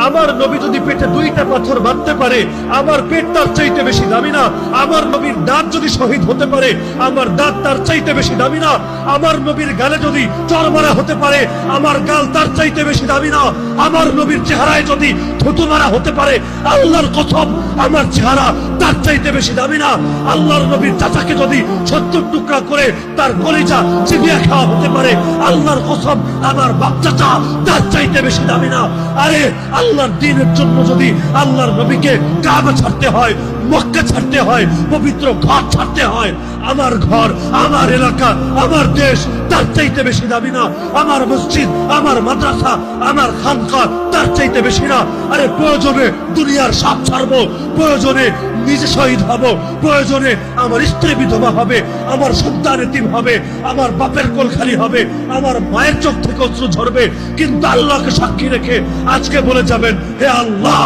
আমার নবী যদি পেটে 2টা পাথর বাঁধতে পারে, আমার পেট তার চাইতে বেশি দামি না? আমার নবীর দাঁত যদি শহীদ হতে পারে, আমার দাঁত তার চাইতে বেশি দামি না? আমার নবীর গালে যদি চড় মারা হতে পারে, আমার গাল তার চাইতে বেশি দামি না? আমার নবীর চেহারায় যদি থুতু মারা হতে পারে, আল্লাহর কসম আমার চেহারা তার চাইতে বেশি দামি না? আল্লাহর নবীর চাচাকে যদি 70 টুকরা করে তার কলিজা চিবিয়ে খাওয়া হতে পারে, আল্লাহর কসম আমার বাপ চাচা তার চাইতে বেশি দামি না? আরে আল্লাহর দ্বীনের জন্য যদি আল্লাহর নবীকে কাবা ছাড়তে হয়, মক্কা ছাড়তে হয়, পবিত্র ঘর ছাড়তে হয়, আমার ঘর, আমার এলাকা, আমার দেশ তার চাইতে বেশি দামি না? আমার মসজিদ, আমার মাদ্রাসা, আমার খানকা তার চাইতে বেশি না? আরে প্রয়োজনে দুনিয়ার সব ছাড়বো, প্রয়োজনে নিজে শহীদ হব, প্রয়োজনে আমার স্ত্রী বিধবা হবে, আমার সন্তান এতিম হবে, আমার বাপের কোল খালি হবে, আমার মায়ের চোখ থেকে অশ্রু ঝরবে, কিন্তু আল্লাহকে সাক্ষী রেখে আজকে বলে যাবেন, হে আল্লাহ